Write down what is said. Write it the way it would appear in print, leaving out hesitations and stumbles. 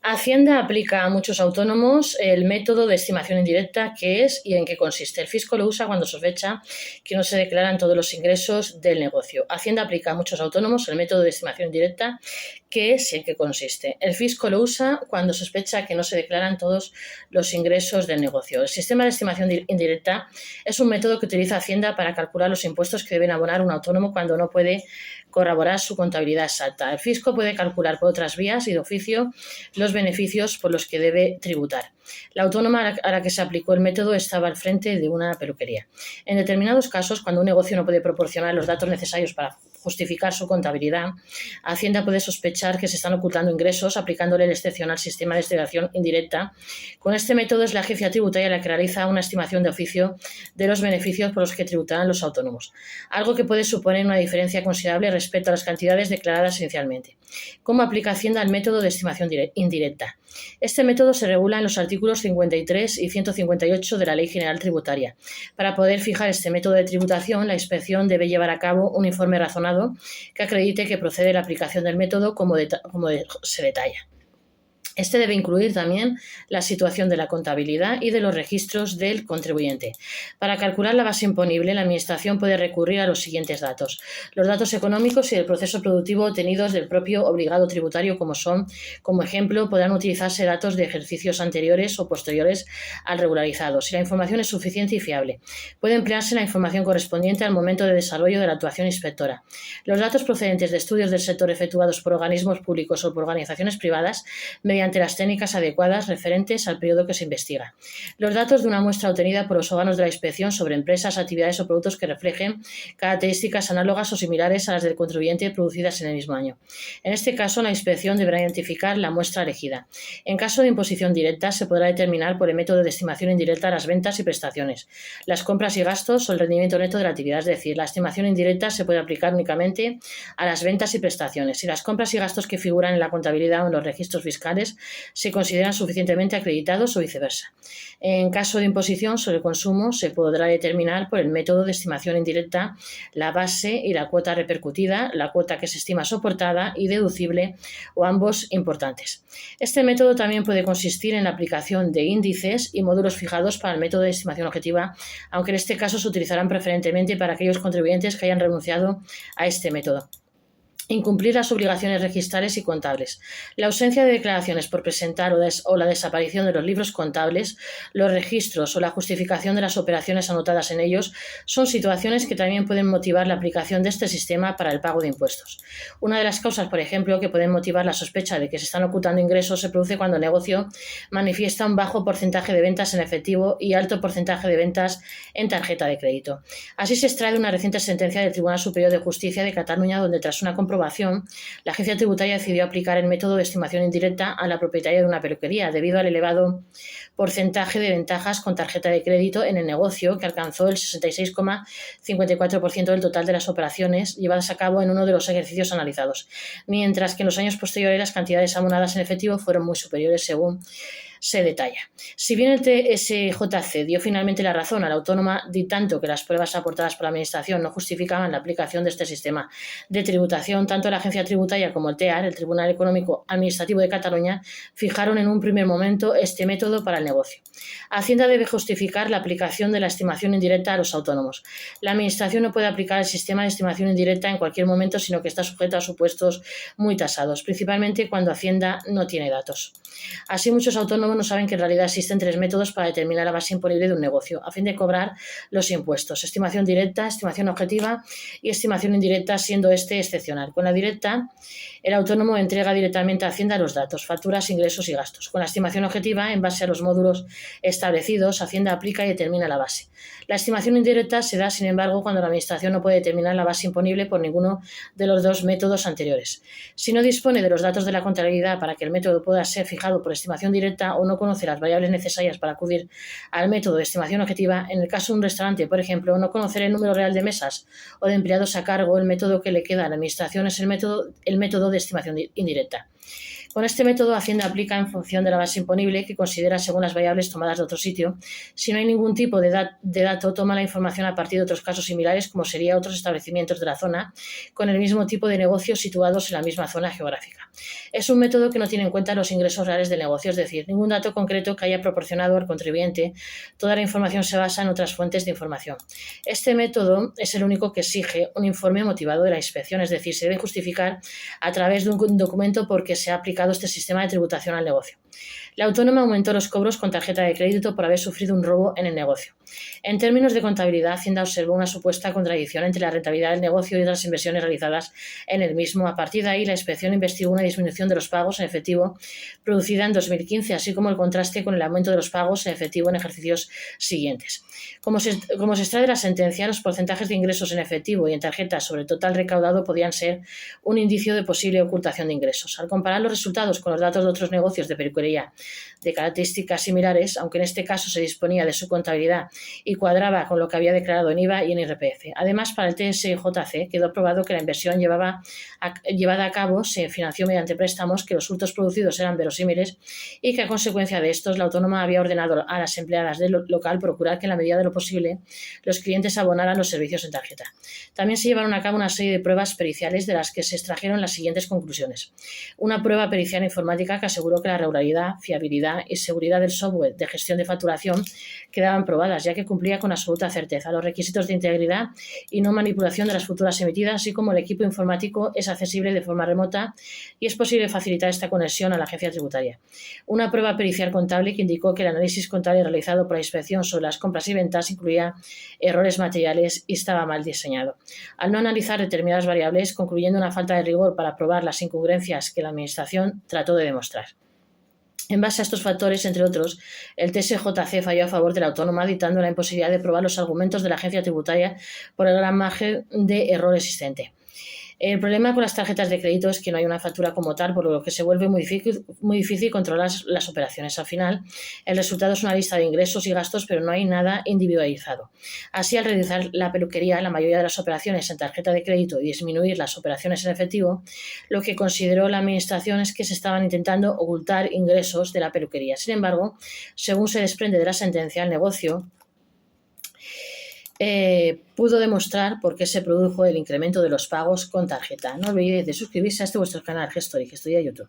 Hacienda aplica a muchos autónomos el método de estimación indirecta, ¿qué es y en qué consiste? El fisco lo usa cuando sospecha que no se declaran todos los ingresos del negocio. Hacienda aplica a muchos autónomos el método de estimación indirecta, ¿qué es y en qué consiste? El fisco lo usa cuando sospecha que no se declaran todos los ingresos del negocio. El sistema de estimación indirecta es un método que utiliza Hacienda para calcular los impuestos que deben abonar un autónomo cuando no puede corroborar su contabilidad exacta. El fisco puede calcular por otras vías y de oficio los beneficios por los que debe tributar. La autónoma a la que se aplicó el método estaba al frente de una peluquería. En determinados casos, cuando un negocio no puede proporcionar los datos necesarios para justificar su contabilidad, Hacienda puede sospechar que se están ocultando ingresos aplicándole el excepcional sistema de estimación indirecta. Con este método es la agencia tributaria la que realiza una estimación de oficio de los beneficios por los que tributarán los autónomos, algo que puede suponer una diferencia considerable respecto a las cantidades declaradas inicialmente. ¿Cómo aplica Hacienda el método de estimación indirecta? Este método se regula en los artículos 53 y 158 de la Ley General Tributaria. Para poder fijar este método de tributación, la inspección debe llevar a cabo un informe razonado que acredite que procede la aplicación del método como se detalla. Este debe incluir también la situación de la contabilidad y de los registros del contribuyente. Para calcular la base imponible, la Administración puede recurrir a los siguientes datos: los datos económicos y el proceso productivo obtenidos del propio obligado tributario, como ejemplo, podrán utilizarse datos de ejercicios anteriores o posteriores al regularizado, si la información es suficiente y fiable. Puede emplearse la información correspondiente al momento de desarrollo de la actuación inspectora. Los datos procedentes de estudios del sector efectuados por organismos públicos o por organizaciones privadas mediante las técnicas adecuadas referentes al periodo que se investiga. Los datos de una muestra obtenida por los órganos de la inspección sobre empresas, actividades o productos que reflejen características análogas o similares a las del contribuyente producidas en el mismo año. En este caso, la inspección deberá identificar la muestra elegida. En caso de imposición directa, se podrá determinar por el método de estimación indirecta las ventas y prestaciones, las compras y gastos o el rendimiento neto de la actividad. Es decir, la estimación indirecta se puede aplicar únicamente a las ventas y prestaciones. Si las compras y gastos que figuran en la contabilidad o en los registros fiscales se consideran suficientemente acreditados o viceversa. En caso de imposición sobre el consumo, se podrá determinar por el método de estimación indirecta la base y la cuota repercutida, la cuota que se estima soportada y deducible, o ambos importantes. Este método también puede consistir en la aplicación de índices y módulos fijados para el método de estimación objetiva, aunque en este caso se utilizarán preferentemente para aquellos contribuyentes que hayan renunciado a este método. Incumplir las obligaciones registrales y contables. La ausencia de declaraciones por presentar o la desaparición de los libros contables, los registros o la justificación de las operaciones anotadas en ellos son situaciones que también pueden motivar la aplicación de este sistema para el pago de impuestos. Una de las causas, por ejemplo, que pueden motivar la sospecha de que se están ocultando ingresos se produce cuando el negocio manifiesta un bajo porcentaje de ventas en efectivo y alto porcentaje de ventas en tarjeta de crédito. Así se extrae de una reciente sentencia del Tribunal Superior de Justicia de Cataluña, donde tras una comprobación, la agencia tributaria decidió aplicar el método de estimación indirecta a la propietaria de una peluquería debido al elevado porcentaje de ventajas con tarjeta de crédito en el negocio, que alcanzó el 66,54% del total de las operaciones llevadas a cabo en uno de los ejercicios analizados, mientras que en los años posteriores las cantidades abonadas en efectivo fueron muy superiores, según se detalla. Si bien el TSJC dio finalmente la razón a la autónoma, dictando que las pruebas aportadas por la Administración no justificaban la aplicación de este sistema de tributación, tanto la agencia tributaria como el TEAR, el Tribunal Económico Administrativo de Cataluña, fijaron en un primer momento este método para el negocio. Hacienda debe justificar la aplicación de la estimación indirecta a los autónomos. La Administración no puede aplicar el sistema de estimación indirecta en cualquier momento, sino que está sujeto a supuestos muy tasados, principalmente cuando Hacienda no tiene datos. Así, muchos autónomos no saben que en realidad existen tres métodos para determinar la base imponible de un negocio, a fin de cobrar los impuestos: estimación directa, estimación objetiva y estimación indirecta, siendo este excepcional. Con la directa, el autónomo entrega directamente a Hacienda los datos, facturas, ingresos y gastos. Con la estimación objetiva, en base a los módulos establecidos, Hacienda aplica y determina la base. La estimación indirecta se da, sin embargo, cuando la Administración no puede determinar la base imponible por ninguno de los dos métodos anteriores. Si no dispone de los datos de la contabilidad para que el método pueda ser fijado por estimación directa, o no conoce las variables necesarias para acudir al método de estimación objetiva, en el caso de un restaurante, por ejemplo, no conocer el número real de mesas o de empleados a cargo, el método que le queda a la Administración es el método de estimación indirecta. Con este método, Hacienda aplica en función de la base imponible, que considera según las variables tomadas de otro sitio. Si no hay ningún tipo de dato, toma la información a partir de otros casos similares, como serían otros establecimientos de la zona, con el mismo tipo de negocios situados en la misma zona geográfica. Es un método que no tiene en cuenta los ingresos reales del negocio, es decir, ningún dato concreto que haya proporcionado al contribuyente. Toda la información se basa en otras fuentes de información. Este método es el único que exige un informe motivado de la inspección, es decir, se debe justificar a través de un documento por qué se ha aplicado este sistema de tributación al negocio. La autónoma aumentó los cobros con tarjeta de crédito por haber sufrido un robo en el negocio. En términos de contabilidad, Hacienda observó una supuesta contradicción entre la rentabilidad del negocio y otras inversiones realizadas en el mismo. A partir de ahí, la inspección investigó una disminución de los pagos en efectivo producida en 2015, así como el contraste con el aumento de los pagos en efectivo en ejercicios siguientes. Como se extrae de la sentencia, los porcentajes de ingresos en efectivo y en tarjeta sobre el total recaudado podían ser un indicio de posible ocultación de ingresos. Al comparar los resultados con los datos de otros negocios de peluquería de características similares, aunque en este caso se disponía de su contabilidad y cuadraba con lo que había declarado en IVA y en IRPF. Además, para el TSJC quedó probado que la inversión llevada a cabo se financió mediante préstamos, que los hurtos producidos eran verosímiles y que a consecuencia de estos la autónoma había ordenado a las empleadas del local procurar que en la medida de lo posible los clientes abonaran los servicios en tarjeta. También se llevaron a cabo una serie de pruebas periciales de las que se extrajeron las siguientes conclusiones. Una prueba pericial informática que aseguró que la regularidad, fiabilidad y seguridad del software de gestión de facturación quedaban probadas, ya que cumplía con absoluta certeza los requisitos de integridad y no manipulación de las facturas emitidas, así como el equipo informático es accesible de forma remota y es posible facilitar esta conexión a la agencia tributaria. Una prueba pericial contable que indicó que el análisis contable realizado por la inspección sobre las compras y ventas incluía errores materiales y estaba mal diseñado. Al no analizar determinadas variables, concluyendo una falta de rigor para probar las incongruencias que la Administración trató de demostrar. En base a estos factores, entre otros, el TSJC falló a favor de la autónoma, dictando la imposibilidad de probar los argumentos de la agencia tributaria por el gran margen de error existente. El problema con las tarjetas de crédito es que no hay una factura como tal, por lo que se vuelve muy difícil controlar las operaciones. Al final, el resultado es una lista de ingresos y gastos, pero no hay nada individualizado. Así, al realizar la peluquería, la mayoría de las operaciones en tarjeta de crédito y disminuir las operaciones en efectivo, lo que consideró la Administración es que se estaban intentando ocultar ingresos de la peluquería. Sin embargo, según se desprende de la sentencia, el negocio pudo demostrar por qué se produjo el incremento de los pagos con tarjeta. No olvidéis de suscribirse a este vuestro canal Gestory, que estoy a YouTube.